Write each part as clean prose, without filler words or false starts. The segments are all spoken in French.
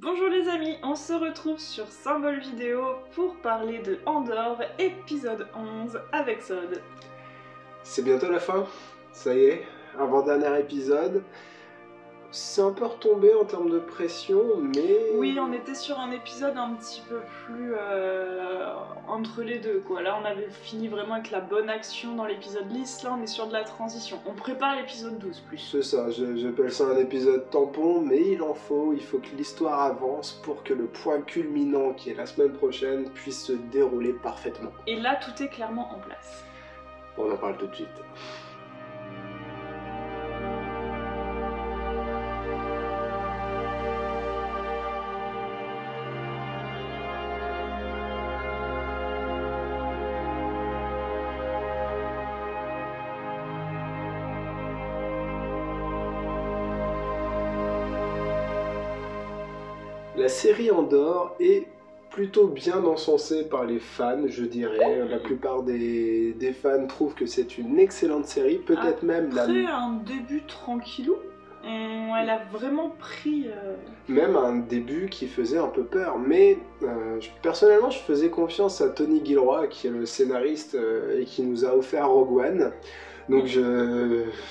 Bonjour les amis, on se retrouve sur Symbole Vidéo pour parler de Andor, épisode 11 avec Sod. C'est bientôt la fin, ça y est, avant-dernier épisode. C'est un peu retombé en termes de pression, mais... Oui, on était sur un épisode un petit peu plus entre les deux, quoi. Là, on avait fini vraiment avec la bonne action dans l'épisode lisse, là, on est sur de la transition. On prépare l'épisode 12 plus. C'est ça, j'appelle ça un épisode tampon, mais il faut que l'histoire avance pour que le point culminant, qui est la semaine prochaine, puisse se dérouler parfaitement. Et là, tout est clairement en place. On en parle tout de suite. La série Andor est plutôt bien encensée par les fans, je dirais. La plupart des fans trouvent que c'est une excellente série, peut-être même Après un début tranquillou, elle a vraiment pris... Même un début qui faisait un peu peur, mais personnellement je faisais confiance à Tony Gilroy, qui est le scénariste et qui nous a offert Rogue One. Donc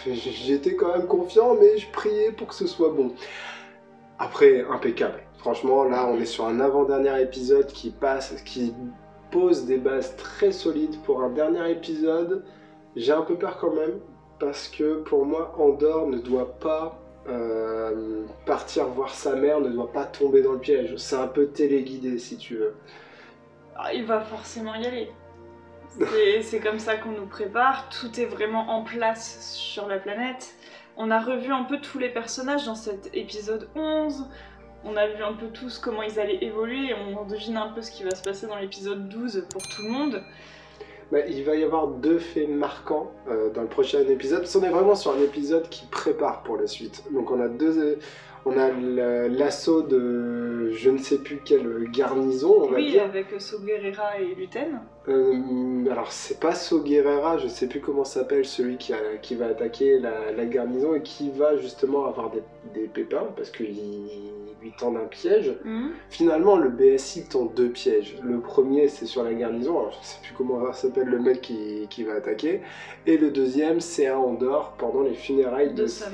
j'étais quand même confiant, mais je priais pour que ce soit bon. Après, impeccable. Franchement, là, on est sur un avant-dernier épisode qui pose des bases très solides pour un dernier épisode. J'ai un peu peur quand même, parce que pour moi, Andor ne doit pas partir voir sa mère, ne doit pas tomber dans le piège. C'est un peu téléguidé, si tu veux. Ah, il va forcément y aller. C'est comme ça qu'on nous prépare, tout est vraiment en place sur la planète. On a revu un peu tous les personnages dans cet épisode 11, on a vu un peu tous comment ils allaient évoluer, et on devine un peu ce qui va se passer dans l'épisode 12 pour tout le monde. Bah, il va y avoir deux faits marquants dans le prochain épisode, parce qu'on est vraiment sur un épisode qui prépare pour la suite. Donc on a l'assaut de je ne sais plus quelle garnison, on va dire. Oui, avec Saw Gerrera et Luten. Alors c'est pas Saw Gerrera, je sais plus comment s'appelle celui qui va attaquer la garnison et qui va justement avoir des pépins parce qu'il lui tend un piège. Finalement le BSI tend deux pièges. Le premier c'est sur la garnison, alors je sais plus comment s'appelle le mec qui va attaquer, et le deuxième c'est à Andor pendant les funérailles de sa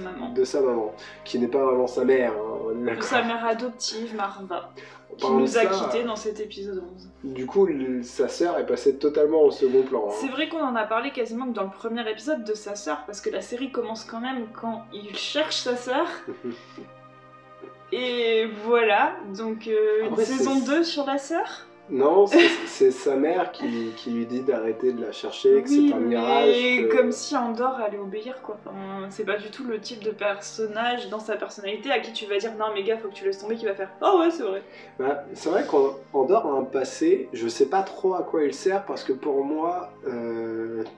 maman, qui n'est pas vraiment sa mère. De sa mère adoptive, Marva. Qui nous a quittés dans cet épisode 11. Du coup, sa sœur est passée totalement au second plan. Hein. C'est vrai qu'on en a parlé quasiment que dans le premier épisode de sa sœur, parce que la série commence quand même quand il cherche sa sœur. Et voilà, donc après, une saison 2 sur la sœur. Non, c'est sa mère qui lui dit d'arrêter de la chercher, que c'est un mirage. Comme si Andor allait obéir, quoi. Enfin, c'est pas du tout le type de personnage dans sa personnalité à qui tu vas dire non mais gars faut que tu laisses tomber, qui va faire oh ouais c'est vrai. Bah, c'est vrai qu'Andor a un passé, je sais pas trop à quoi il sert parce que pour moi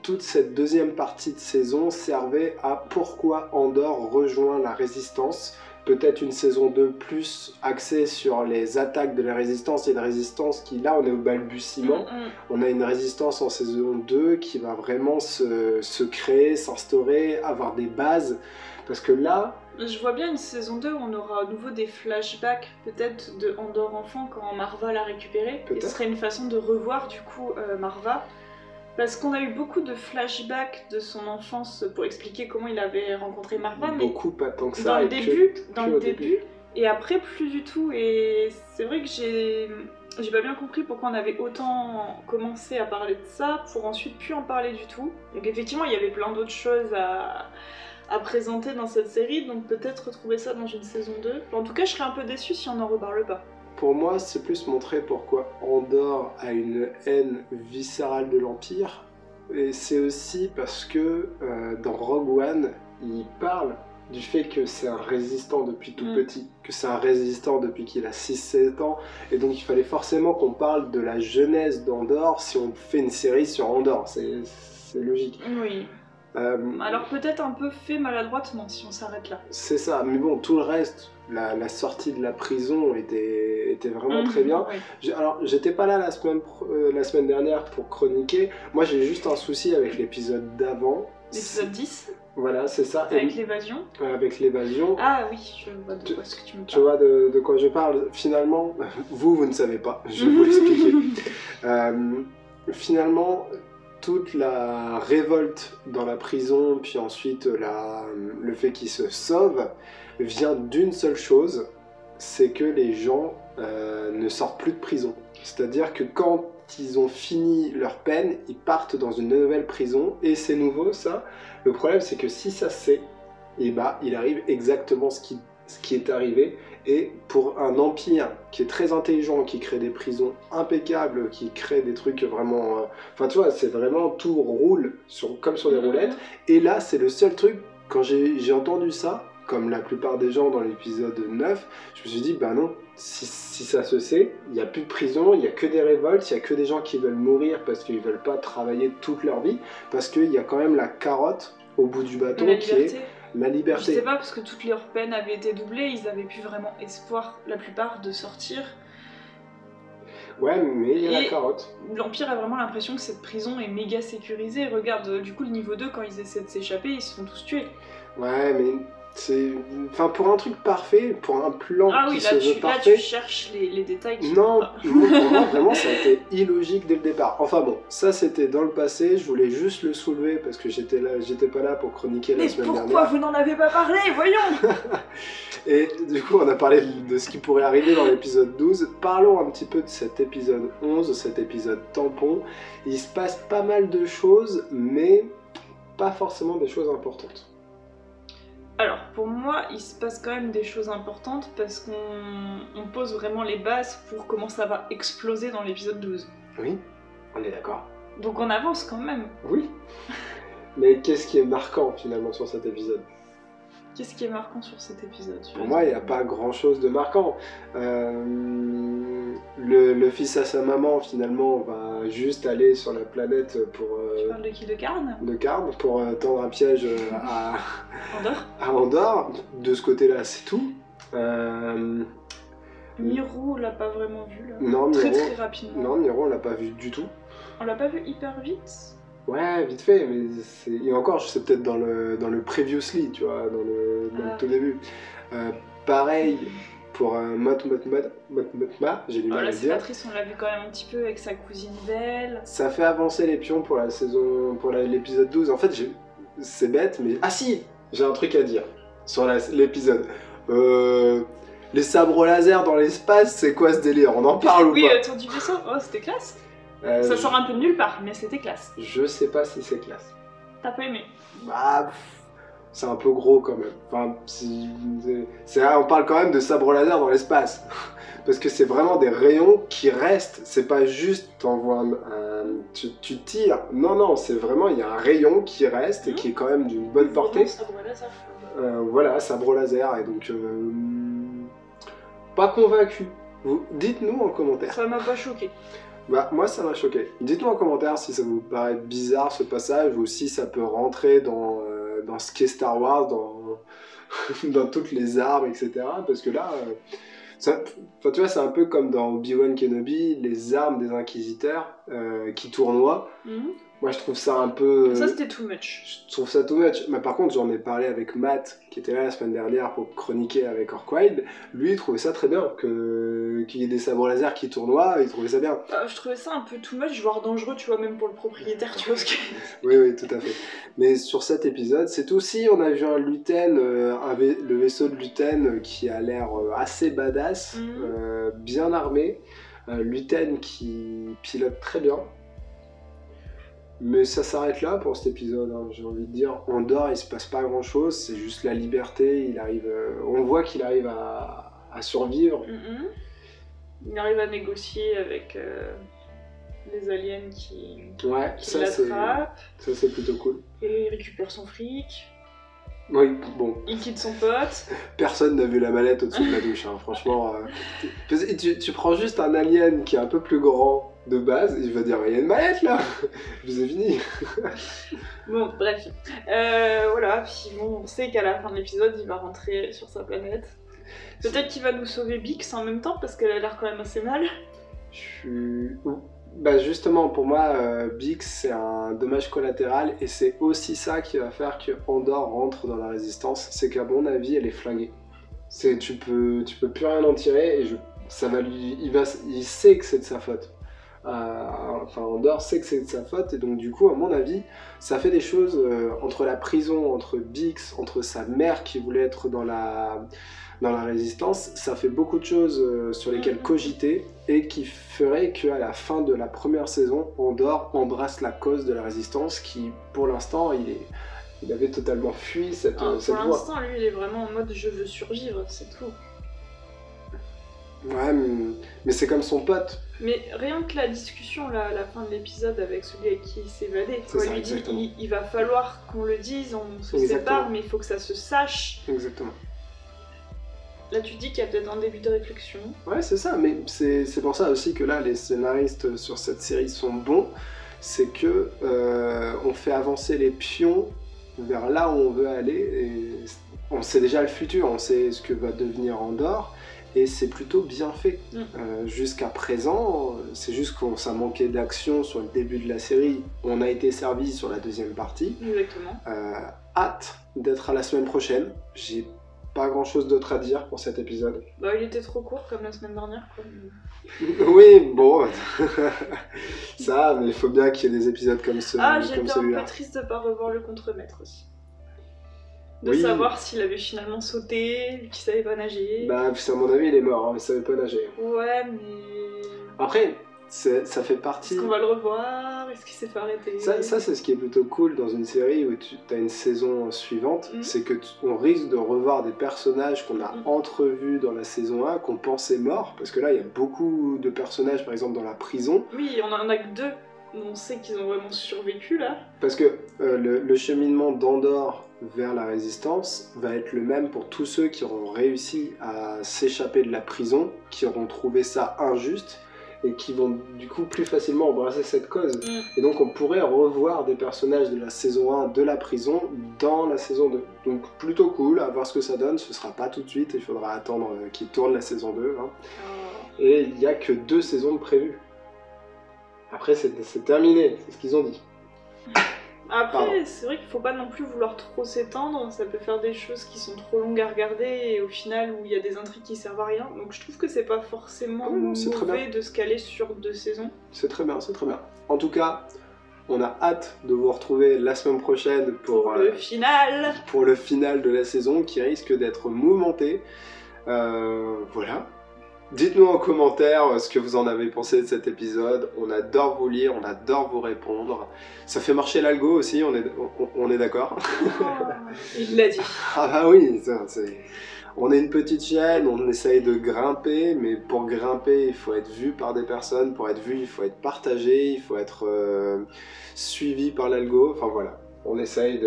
toute cette deuxième partie de saison servait à pourquoi Andor rejoint la Résistance. Peut-être une saison 2 plus axée sur les attaques de la résistance et de résistance qui, là, on est au balbutiement. On a une résistance en saison 2 qui va vraiment se créer, s'instaurer, avoir des bases. Parce que là... Je vois bien une saison 2 où on aura à nouveau des flashbacks, peut-être de Andor enfant quand Marva l'a récupéré. Et ce serait une façon de revoir, du coup, Marva. Parce qu'on a eu beaucoup de flashbacks de son enfance pour expliquer comment il avait rencontré Marva. Beaucoup, pas tant que ça. Dans le début, et après plus du tout. Et c'est vrai que j'ai pas bien compris pourquoi on avait autant commencé à parler de ça pour ensuite plus en parler du tout. Donc effectivement, il y avait plein d'autres choses à présenter dans cette série, donc peut-être retrouver ça dans une saison 2. En tout cas, je serais un peu déçue si on n'en reparle pas. Pour moi, c'est plus montrer pourquoi Andor a une haine viscérale de l'Empire. Et c'est aussi parce que dans Rogue One, il parle du fait que c'est un résistant depuis tout petit, que c'est un résistant depuis qu'il a 6-7 ans. Et donc il fallait forcément qu'on parle de la jeunesse d'Andor si on fait une série sur Andor. C'est logique. Oui. Alors peut-être un peu fait maladroitement si on s'arrête là. C'est ça, mais bon, tout le reste, la sortie de la prison était vraiment très bien. Oui. Alors, j'étais pas là la semaine dernière pour chroniquer. Moi, j'ai juste un souci avec l'épisode d'avant. L'épisode 10 Voilà, c'est ça. Avec l'évasion. Avec l'évasion. Ah oui, je vois de quoi ce que tu me parles. Tu vois de quoi je parle. Finalement, vous ne savez pas, je vais vous l'expliquer. Finalement, toute la révolte dans la prison, puis ensuite le fait qu'il se sauve, vient d'une seule chose, c'est que les gens ne sortent plus de prison. C'est-à-dire que quand ils ont fini leur peine, ils partent dans une nouvelle prison, et c'est nouveau ça. Le problème c'est que si ça se sait, et bah, il arrive exactement ce qui est arrivé. Et pour un empire qui est très intelligent, qui crée des prisons impeccables, qui crée des trucs vraiment... Enfin tu vois, c'est vraiment tout roule comme sur des roulettes. Et là, c'est le seul truc, quand j'ai entendu ça, comme la plupart des gens dans l'épisode 9, je me suis dit, bah non, si ça se sait, il n'y a plus de prison, il n'y a que des révoltes, il n'y a que des gens qui veulent mourir parce qu'ils ne veulent pas travailler toute leur vie, parce qu'il y a quand même la carotte au bout du bâton qui est la liberté. Je sais pas, parce que toutes leurs peines avaient été doublées, ils avaient plus vraiment espoir, la plupart, de sortir. Ouais, mais il y a la carotte. L'Empire a vraiment l'impression que cette prison est méga sécurisée. Regarde, du coup, le niveau 2, quand ils essaient de s'échapper, ils se font tous tuer. Ouais, mais c'est... Enfin, pour un truc parfait, pour un plan qui se veut parfait... Là, tu cherches les détails qui... Non, pour moi, vraiment, ça a été illogique dès le départ. Enfin bon, ça, c'était dans le passé. Je voulais juste le soulever parce que j'étais pas là pour chroniquer la semaine dernière. Mais pourquoi vous n'en avez pas parlé? Voyons. Et du coup, on a parlé de ce qui pourrait arriver dans l'épisode 12. Parlons un petit peu de cet épisode 11, cet épisode tampon. Il se passe pas mal de choses, mais pas forcément des choses importantes. Alors, pour moi, il se passe quand même des choses importantes parce qu'on pose vraiment les bases pour comment ça va exploser dans l'épisode 12. Oui, on est d'accord. Donc on avance quand même. Oui. Mais qu'est-ce qui est marquant finalement sur cet épisode? Qu'est-ce qui est marquant sur cet épisode? Pour moi, il n'y a pas grand-chose de marquant. Le fils à sa maman, finalement, va juste aller sur la planète pour... Tu parles de qui? De Karn? De Karn, pour tendre un piège à... Andorre. À Andorre. De ce côté-là, c'est tout. Miro, on l'a pas vraiment vu, là. Non, très rapidement. Non, Miro, on l'a pas vu du tout. On l'a pas vu hyper vite? Ouais, vite fait, mais et encore, c'est peut-être dans le previously, tu vois, dans le tout début. Pareil pour Motma, j'ai du mal à le dire. La sénatrice, on l'a vu quand même un petit peu avec sa cousine Belle. Ça fait avancer les pions pour l'épisode 12. En fait, c'est bête, mais... Ah si, j'ai un truc à dire sur l'épisode. Les sabres laser dans l'espace, c'est quoi ce délire? On en parle ou pas? Oui, autour du vaisseau, oh, c'était classe. Ça sort un peu de nulle part, mais c'était classe. Je sais pas si c'est classe. T'as pas aimé? Bah, c'est un peu gros quand même. Enfin, on parle quand même de sabre laser dans l'espace. Parce que c'est vraiment des rayons qui restent. C'est pas juste tu tires. Non, c'est vraiment, il y a un rayon qui reste et qui est quand même d'une bonne portée. Sabre laser. Voilà, sabre laser. Et donc, pas convaincu. Dites-nous en commentaire. Ça m'a pas choqué. Bah, moi ça m'a choqué. Dites-nous en commentaire si ça vous paraît bizarre ce passage ou si ça peut rentrer dans ce qu'est Star Wars, dans toutes les armes, etc. Parce que là, tu vois, c'est un peu comme dans Obi-Wan Kenobi, les armes des inquisiteurs qui tournoient. Moi je trouve ça un peu... Ça c'était too much. Je trouve ça too much. Mais par contre j'en ai parlé avec Matt, qui était là la semaine dernière pour chroniquer avec Orkwild. Lui il trouvait ça très bien, qu'il y ait des sabres laser qui tournoient, il trouvait ça bien. Je trouvais ça un peu too much, voire dangereux, tu vois, même pour le propriétaire, tu vois ce que... Oui, tout à fait. Mais sur cet épisode, c'est aussi, on a vu un Luten, le vaisseau de Luten qui a l'air assez badass, bien armé. Luten qui pilote très bien. Mais ça s'arrête là pour cet épisode, hein, j'ai envie de dire. Andorre, il se passe pas grand chose, c'est juste la liberté, on voit qu'il arrive à survivre. Il arrive à négocier avec les aliens qui l'attrapent. Ça c'est plutôt cool. Et il récupère son fric. Oui, bon. Il quitte son pote. Personne n'a vu la mallette au-dessus de la douche, hein, franchement. Tu prends juste un alien qui est un peu plus grand de base, et je vais dire, il y a une mallette là. Je vous ai fini. Bon, bref. Voilà, puis bon, on sait qu'à la fin de l'épisode, il va rentrer sur sa planète. Peut-être qu'il va nous sauver Bix en même temps, parce qu'elle a l'air quand même assez mal. Bah justement, pour moi, Bix, c'est un dommage collatéral, et c'est aussi ça qui va faire que Andor rentre dans la Résistance, c'est qu'à mon avis, elle est flinguée. Tu peux plus rien en tirer, et ça va lui, il sait que c'est de sa faute. Enfin, Andor sait que c'est de sa faute, et donc du coup, à mon avis, ça fait des choses entre la prison, entre Bix, entre sa mère qui voulait être dans la Résistance, ça fait beaucoup de choses sur lesquelles cogiter, et qui ferait qu'à la fin de la première saison, Andor embrasse la cause de la Résistance, qui pour l'instant, il avait totalement fui cette Pour voie. l'instant, lui, il est vraiment en mode je veux survivre, c'est tout. Ouais, mais c'est comme son pote. Mais rien que la discussion là, à la fin de l'épisode avec celui avec qui il s'est évadé, C'est ça, lui dit exactement. il va falloir qu'on le dise, on se Exactement. sépare, mais il faut que ça se sache. Exactement. Là, tu dis qu'il y a peut-être un début de réflexion. Ouais, c'est ça, mais c'est pour ça aussi que là, les scénaristes sur cette série sont bons, c'est que on fait avancer les pions vers là où on veut aller, et on sait déjà le futur, on sait ce que va devenir Andorre, et c'est plutôt bien fait. Jusqu'à présent, c'est juste que ça manquait d'action sur le début de la série, on a été servi sur la deuxième partie. Exactement. Hâte d'être à la semaine prochaine, j'ai pas grand chose d'autre à dire pour cet épisode. Bah, il était trop court comme la semaine dernière, quoi. Oui, bon, ça, mais il faut bien qu'il y ait des épisodes comme celui-là. J'étais un peu triste de pas revoir le contremaître aussi. De Oui. savoir s'il avait finalement sauté, qu'il savait pas nager. Bah, à mon avis, il est mort, hein, il savait pas nager. Ouais, mais... Après, ça fait partie... Est-ce qu'on va le revoir? Est-ce qu'il s'est fait arrêter? Ça c'est ce qui est plutôt cool dans une série où tu as une saison suivante, c'est que on risque de revoir des personnages qu'on a entrevus dans la saison 1, qu'on pensait morts, parce que là, il y a beaucoup de personnages, par exemple, dans la prison. Oui, on en a que 2. On sait qu'ils ont vraiment survécu, là. Parce que le cheminement d'Andorre vers la Résistance va être le même pour tous ceux qui auront réussi à s'échapper de la prison, qui auront trouvé ça injuste, et qui vont du coup plus facilement embrasser cette cause. Et donc on pourrait revoir des personnages de la saison 1 de la prison dans la saison 2. Donc plutôt cool, à voir ce que ça donne, ce sera pas tout de suite, il faudra attendre qu'ils tournent la saison 2. Hein. Et il n'y a que 2 saisons de prévues. Après c'est terminé, c'est ce qu'ils ont dit. Après, c'est vrai qu'il faut pas non plus vouloir trop s'étendre, ça peut faire des choses qui sont trop longues à regarder et au final où il y a des intrigues qui servent à rien. Donc je trouve que c'est pas forcément mauvais de se caler sur 2 saisons. C'est très bien, c'est très bien. En tout cas, on a hâte de vous retrouver la semaine prochaine pour le final. Pour le final de la saison qui risque d'être mouvementé. Voilà. Dites-nous en commentaire ce que vous en avez pensé de cet épisode. On adore vous lire, on adore vous répondre. Ça fait marcher l'algo aussi, on est d'accord. Oh, il l'a dit. Ah bah oui, on est une petite chaîne, on essaye de grimper, mais pour grimper, il faut être vu par des personnes. Pour être vu, il faut être partagé, il faut être suivi par l'algo. Enfin voilà. On essaye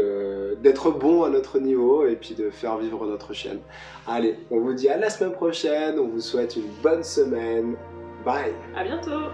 d'être bon à notre niveau et puis de faire vivre notre chaîne. Allez, on vous dit à la semaine prochaine, on vous souhaite une bonne semaine. Bye! À bientôt!